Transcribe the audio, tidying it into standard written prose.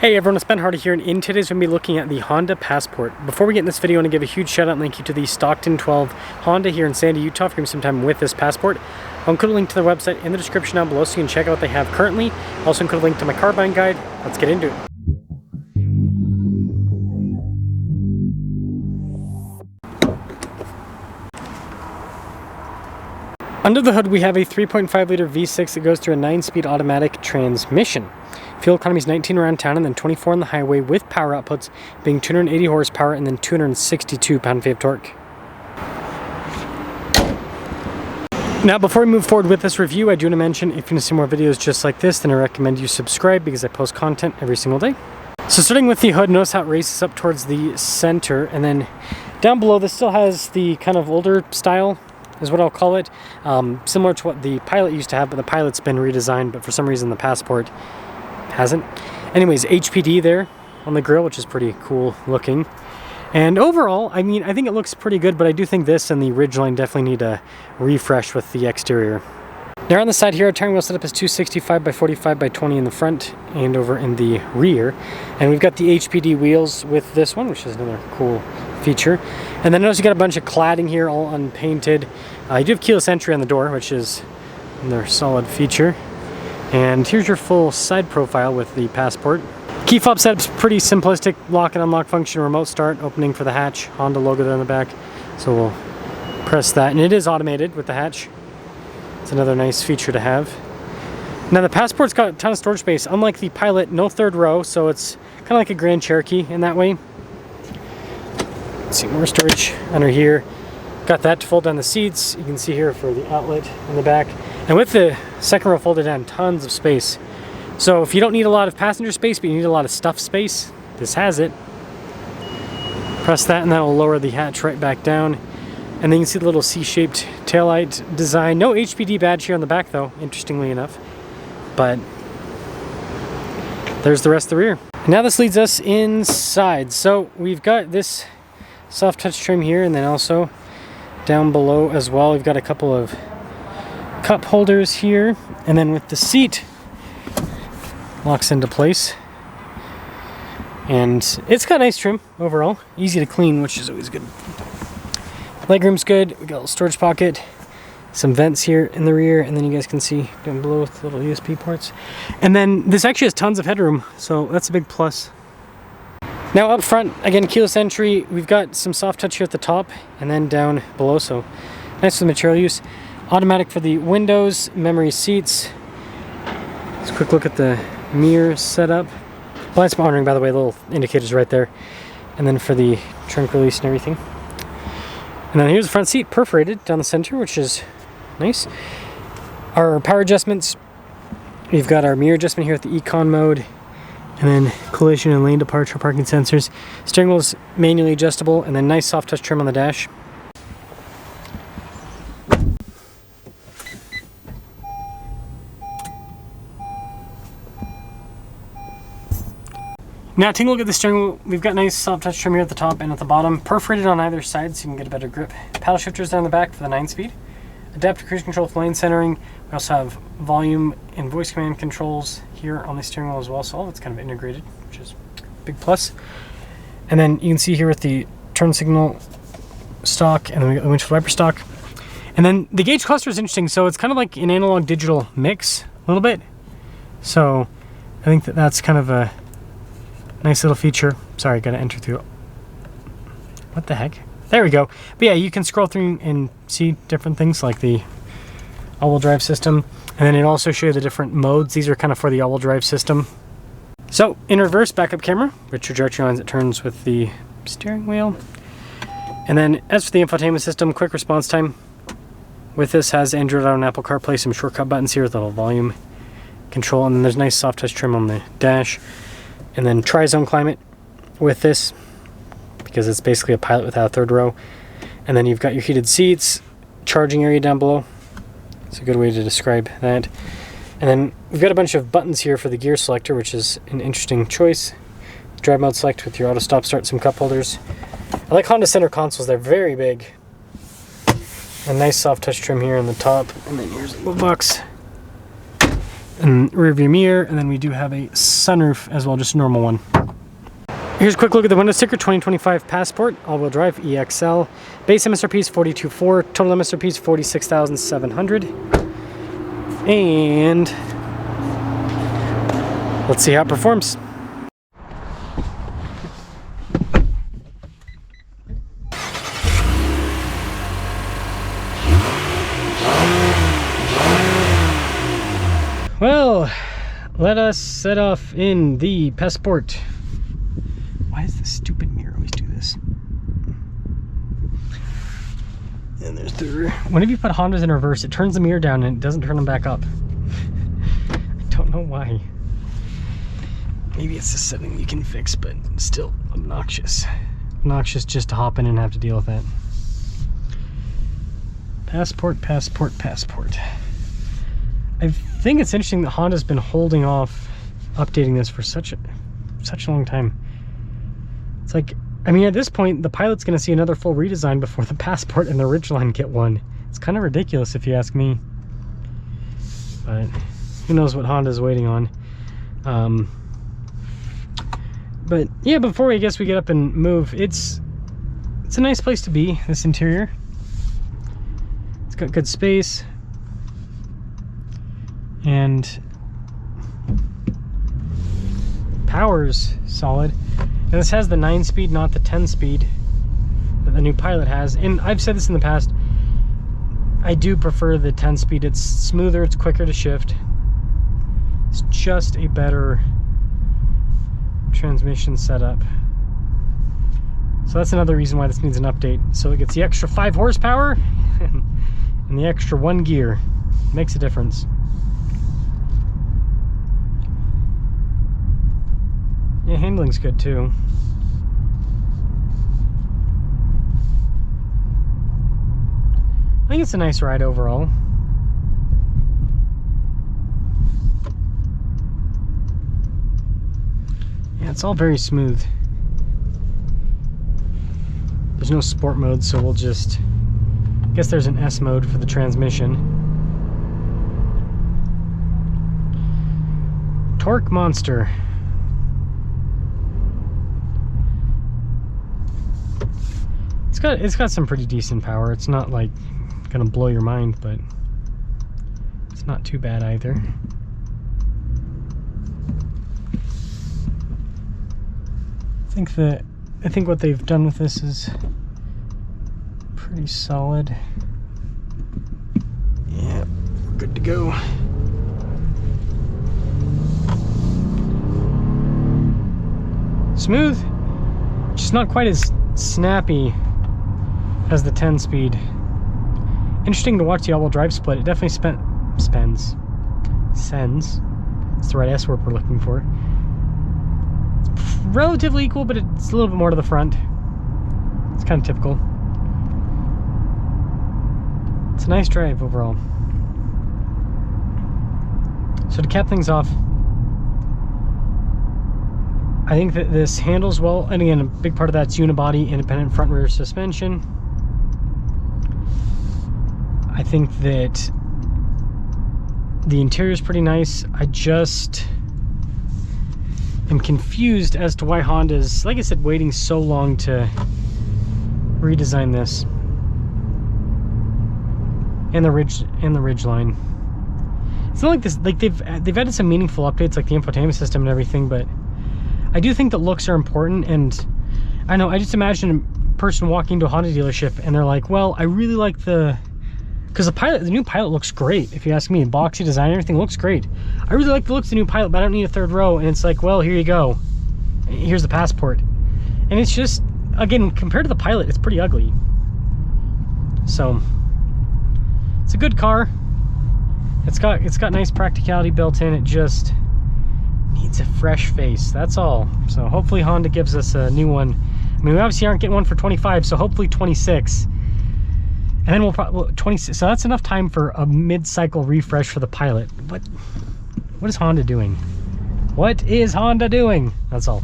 Hey everyone, it's Ben Hardy here, and in today's we're going to be looking at the Honda Passport. Before we get in this video, I want to give a huge shout out and thank you to the Stockton 12 Honda here in Sandy, Utah for giving me some time with this Passport. I'll include a link to their website in the description down below so you can check out what they have currently. I'll also include a link to my car buying guide. Let's get into it. Under the hood we have a 3.5 liter V6 that goes through a 9-speed automatic transmission. Fuel economy is 19 around town and then 24 on the highway, with power outputs being 280 horsepower and then 262 pound-feet of torque. Now before we move forward with this review, I do want to mention if you want to see more videos just like this, then I recommend you subscribe because I post content every single day. So starting with the hood, notice how it races up towards the center, and then down below this still has the kind of older style is what I'll call it, similar to what the Pilot used to have, but the Pilot's been redesigned, but for some reason the Passport hasn't. Anyways, HPD there on the grille, which is pretty cool looking. And overall, I mean, I think it looks pretty good, but I do think this and the Ridgeline definitely need a refresh with the exterior. Now on the side here, our tire wheel setup is 265 by 45 by 20 in the front and over in the rear. And we've got the HPD wheels with this one, which is another cool feature. And then notice you got a bunch of cladding here, all unpainted. You do have keyless entry on the door, which is another solid feature. And here's your full side profile with the Passport. Key fob setup's pretty simplistic. Lock and unlock function, remote start, opening for the hatch, Honda logo there on the back. So we'll press that, and it is automated with the hatch. It's another nice feature to have. Now the Passport's got a ton of storage space. Unlike the Pilot, no third row, so it's kind of like a Grand Cherokee in that way. Let's see, more storage under here. Got that to fold down the seats. You can see here for the outlet in the back. And with the second row folded down, tons of space. So if you don't need a lot of passenger space, but you need a lot of stuff space, this has it. Press that and that will lower the hatch right back down. And then you can see the little C-shaped taillight design. No HPD badge here on the back though, interestingly enough. But there's the rest of the rear. Now this leads us inside. So we've got this soft touch trim here, and then also down below as well we've got a couple of cup holders here, and then with the seat locks into place, and it's got nice trim overall, easy to clean, which is always good. Legroom's good. We got a little storage pocket, some vents here in the rear, and then you guys can see down below with little USB ports. And then this actually has tons of headroom, so that's a big plus. Now up front, again, keyless entry. We've got some soft touch here at the top and then down below, so nice for the material use. Automatic for the windows, memory seats. Let's quick look at the mirror setup. Blind spot monitoring, by the way, little indicators right there. And then for the trunk release and everything. And then here's the front seat, perforated down the center, which is nice. Our power adjustments, we've got our mirror adjustment here at the Econ mode, and then collision and lane departure parking sensors. Steering wheel is manually adjustable, and then nice soft touch trim on the dash. Now taking a look at the steering wheel, we've got nice soft touch trim here at the top and at the bottom, perforated on either side so you can get a better grip. Paddle shifters down the back for the 9-speed. Adaptive cruise control with lane centering. We also have volume and voice command controls here on the steering wheel as well, so all of it's kind of integrated, which is a big plus. And then you can see here with the turn signal stock, and then we got the windshield wiper stock. And then the gauge cluster is interesting, so it's kind of like an analog digital mix a little bit. So I think that that's kind of a nice little feature. Sorry, gotta enter through. What the heck? There we go. But yeah, you can scroll through and see different things like the all-wheel drive system. And then it also shows you the different modes. These are kind of for the all-wheel drive system. So in reverse, backup camera, which trajectory lines it turns with the steering wheel. And then as for the infotainment system, quick response time. With this has Android Auto and Apple CarPlay, some shortcut buttons here with a little volume control. And then there's nice soft touch trim on the dash. And then tri-zone climate with this, because it's basically a Pilot without a third row. And then you've got your heated seats, charging area down below. It's a good way to describe that. And then we've got a bunch of buttons here for the gear selector, which is an interesting choice. Drive mode select with your auto stop start, some cup holders. I like Honda center consoles, they're very big. A nice soft touch trim here on the top. And then here's a little box and rear view mirror, and then we do have a sunroof as well, just a normal one. Here's a quick look at the window sticker. 2025 Passport, all-wheel drive, EXL. Base MSRP is $42,400. Total MSRP is $46,700. And let's see how it performs. Well, let us set off in the Passport. Why does this stupid mirror always do this? And there's the... Whenever you put Hondas in reverse, it turns the mirror down and it doesn't turn them back up. I don't know why. Maybe it's a setting you can fix, but still obnoxious. Obnoxious just to hop in and have to deal with that. Passport, Passport, Passport. I think it's interesting that Honda's been holding off updating this for such a long time. It's like, I mean, at this point, the Pilot's going to see another full redesign before the Passport and the Ridgeline get one. It's kind of ridiculous if you ask me. But who knows what Honda's waiting on. But yeah, before I guess we get up and move, it's a nice place to be, this interior. It's got good space. And power's solid. And this has the 9-speed, not the 10-speed that the new Pilot has. And I've said this in the past, I do prefer the 10-speed. It's smoother, it's quicker to shift. It's just a better transmission setup. So that's another reason why this needs an update. So it gets the extra 5 horsepower and the extra 1 gear. Makes a difference. Yeah, handling's good too. I think it's a nice ride overall. Yeah, it's all very smooth. There's no sport mode, so we'll just... I guess there's an S mode for the transmission. Torque monster. It's got some pretty decent power. It's not like gonna blow your mind, but it's not too bad either. I think what they've done with this is pretty solid. Yeah, we're good to go. Smooth, just not quite as snappy as the 10-speed. Interesting to watch the all-wheel drive split. It definitely sends. It's the right S word we're looking for. It's relatively equal, but it's a little bit more to the front. It's kind of typical. It's a nice drive overall. So to cap things off, I think that this handles well, and again, a big part of that's unibody, independent front rear suspension. I think that the interior is pretty nice. I just am confused as to why Honda's, like I said, waiting so long to redesign this. And the Ridgeline. It's not like this, like they've added some meaningful updates, like the infotainment system and everything, but I do think that looks are important. And I know, I just imagine a person walking into a Honda dealership and they're like, well, I really like because the new Pilot looks great, if you ask me. Boxy design, everything looks great. I really like the looks of the new Pilot, but I don't need a third row. And it's like, well, here you go. Here's the Passport. And it's just, again, compared to the Pilot, it's pretty ugly. So, it's a good car. It's got nice practicality built in. It just needs a fresh face, that's all. So hopefully Honda gives us a new one. I mean, we obviously aren't getting one for 25, so hopefully 26. And then we'll probably 26. So that's enough time for a mid-cycle refresh for the Pilot. What is Honda doing? What is Honda doing? That's all.